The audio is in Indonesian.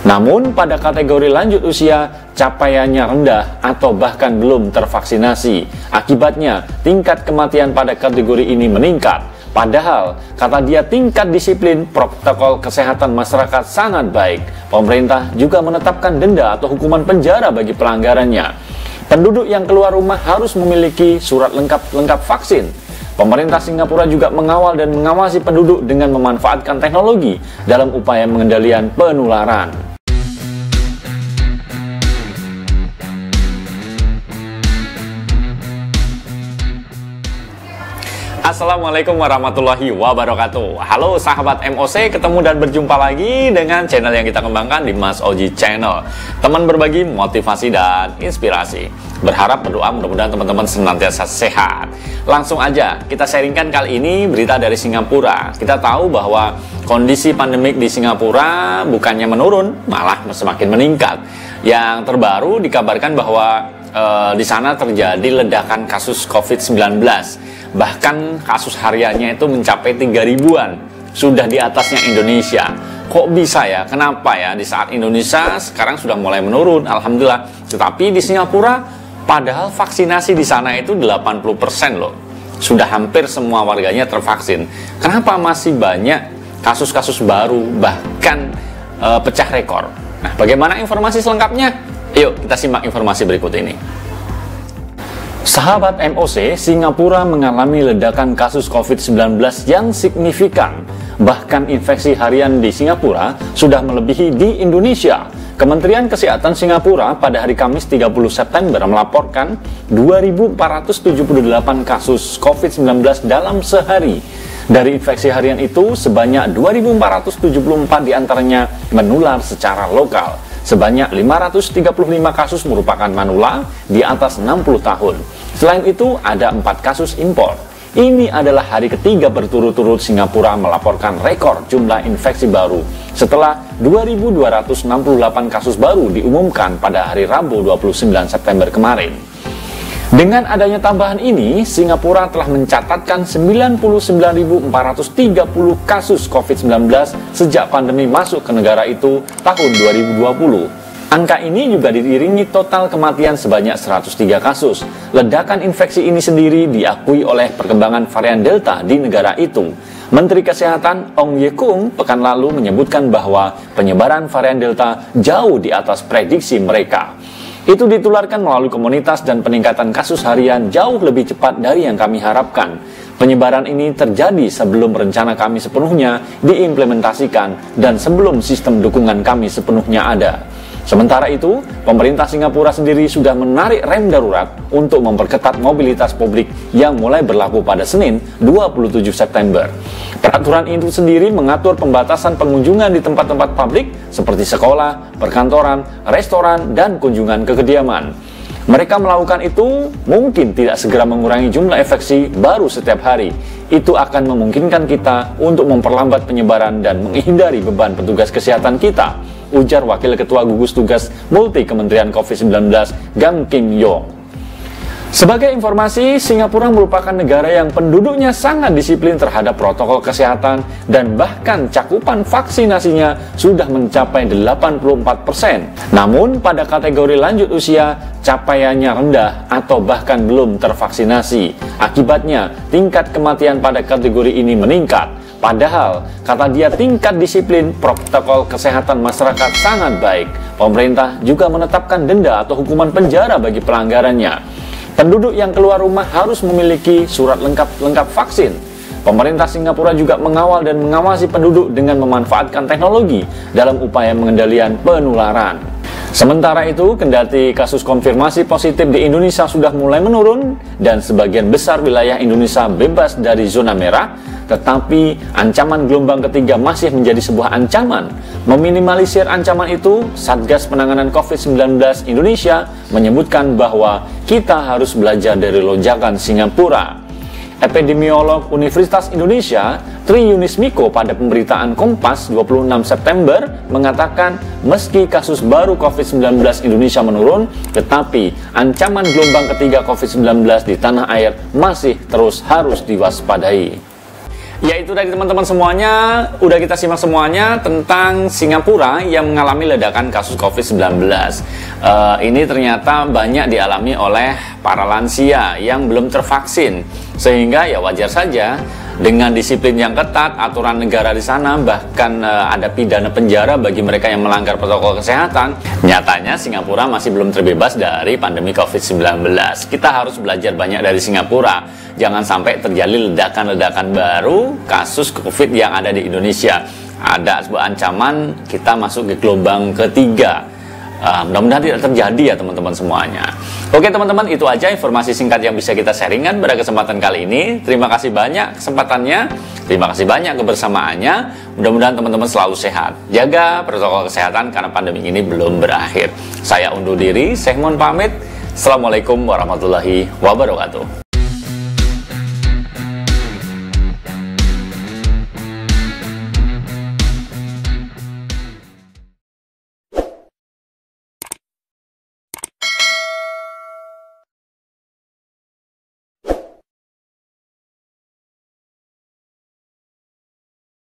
Namun pada kategori lanjut usia, capaiannya rendah atau bahkan belum tervaksinasi. Akibatnya, tingkat kematian pada kategori ini meningkat. Padahal, kata dia, tingkat disiplin protokol kesehatan masyarakat sangat baik. Pemerintah juga menetapkan denda atau hukuman penjara bagi pelanggarannya. Penduduk yang keluar rumah harus memiliki surat lengkap vaksin. Pemerintah Singapura juga mengawal dan mengawasi penduduk dengan memanfaatkan teknologi dalam upaya pengendalian penularan. Assalamualaikum warahmatullahi wabarakatuh. Halo sahabat MOC, ketemu dan berjumpa lagi dengan channel yang kita kembangkan di Mas Oji Channel. Teman berbagi motivasi dan inspirasi. Berharap berdoa mudah-mudahan teman-teman senantiasa sehat. Langsung aja kita sharingkan kali ini berita dari Singapura. Kita tahu bahwa kondisi pandemik di Singapura bukannya menurun, malah semakin meningkat. Yang terbaru dikabarkan bahwa di sana terjadi ledakan kasus COVID-19. Bahkan kasus hariannya itu mencapai 3.000-an. Sudah di atasnya Indonesia. Kok bisa ya? Kenapa ya? Di saat Indonesia sekarang sudah mulai menurun, alhamdulillah. Tetapi di Singapura, padahal vaksinasi di sana itu 80% loh. Sudah hampir semua warganya tervaksin. Kenapa masih banyak kasus-kasus baru, bahkan pecah rekor? Nah, bagaimana informasi selengkapnya? Yuk kita simak informasi berikut ini. Sahabat MOC, Singapura mengalami ledakan kasus COVID-19 yang signifikan. Bahkan infeksi harian di Singapura sudah melebihi di Indonesia. Kementerian Kesehatan Singapura pada hari Kamis 30 September melaporkan 2.478 kasus COVID-19 dalam sehari. Dari infeksi harian itu, sebanyak 2.474 diantaranya menular secara lokal. Sebanyak 535 kasus merupakan manula di atas 60 tahun. Selain itu, ada 4 kasus impor. Ini adalah hari ketiga berturut-turut Singapura melaporkan rekor jumlah infeksi baru setelah 2.268 kasus baru diumumkan pada hari Rabu 29 September kemarin. Dengan adanya tambahan ini, Singapura telah mencatatkan 99.430 kasus COVID-19 sejak pandemi masuk ke negara itu tahun 2020. Angka ini juga diiringi total kematian sebanyak 103 kasus. Ledakan infeksi ini sendiri diakui oleh perkembangan varian Delta di negara itu. Menteri Kesehatan Ong Ye Kung pekan lalu menyebutkan bahwa penyebaran varian Delta jauh di atas prediksi mereka. Itu ditularkan melalui komunitas dan peningkatan kasus harian jauh lebih cepat dari yang kami harapkan. Penyebaran ini terjadi sebelum rencana kami sepenuhnya diimplementasikan dan sebelum sistem dukungan kami sepenuhnya ada. Sementara itu, pemerintah Singapura sendiri sudah menarik rem darurat untuk memperketat mobilitas publik yang mulai berlaku pada Senin 27 September. Peraturan itu sendiri mengatur pembatasan pengunjungan di tempat-tempat publik seperti sekolah, perkantoran, restoran, dan kunjungan ke kediaman. Mereka melakukan itu mungkin tidak segera mengurangi jumlah infeksi baru setiap hari. Itu akan memungkinkan kita untuk memperlambat penyebaran dan menghindari beban petugas kesehatan kita, ujar Wakil Ketua Gugus Tugas Multi Kementerian COVID-19 Gang Kim Yong. Sebagai informasi, Singapura merupakan negara yang penduduknya sangat disiplin terhadap protokol kesehatan dan bahkan cakupan vaksinasinya sudah mencapai 84%. Namun pada kategori lanjut usia, capaiannya rendah atau bahkan belum tervaksinasi. Akibatnya, tingkat kematian pada kategori ini meningkat. Padahal, kata dia, tingkat disiplin protokol kesehatan masyarakat sangat baik. Pemerintah juga menetapkan denda atau hukuman penjara bagi pelanggarannya. Penduduk yang keluar rumah harus memiliki surat lengkap vaksin. Pemerintah Singapura juga mengawal dan mengawasi penduduk dengan memanfaatkan teknologi dalam upaya pengendalian penularan. Sementara itu, kendati kasus konfirmasi positif di Indonesia sudah mulai menurun dan sebagian besar wilayah Indonesia bebas dari zona merah, tetapi ancaman gelombang ketiga masih menjadi sebuah ancaman. Meminimalisir ancaman itu, Satgas Penanganan COVID-19 Indonesia menyebutkan bahwa kita harus belajar dari lonjakan Singapura. Epidemiolog Universitas Indonesia, Tri Yunis Miko pada pemberitaan Kompas 26 September mengatakan meski kasus baru COVID-19 Indonesia menurun, tetapi ancaman gelombang ketiga COVID-19 di tanah air masih terus harus diwaspadai. Ya itu tadi teman-teman semuanya, udah kita simak semuanya tentang Singapura yang mengalami ledakan kasus COVID-19. Ini ternyata banyak dialami oleh para lansia yang belum tervaksin, sehingga ya wajar saja dengan disiplin yang ketat, aturan negara di sana, bahkan ada pidana penjara bagi mereka yang melanggar protokol kesehatan. Nyatanya Singapura masih belum terbebas dari pandemi COVID-19. Kita harus belajar banyak dari Singapura. Jangan sampai terjadi ledakan-ledakan baru kasus COVID yang ada di Indonesia. Ada sebuah ancaman kita masuk ke gelombang ketiga. Mudah-mudahan tidak terjadi ya teman-teman semuanya. Oke teman-teman, itu aja informasi singkat yang bisa kita sharingkan pada kesempatan kali ini. Terima kasih banyak kesempatannya, terima kasih banyak kebersamaannya. Mudah-mudahan teman-teman selalu sehat. Jaga protokol kesehatan karena pandemi ini belum berakhir. Saya undur diri, Syekh Mun pamit. Assalamualaikum warahmatullahi wabarakatuh.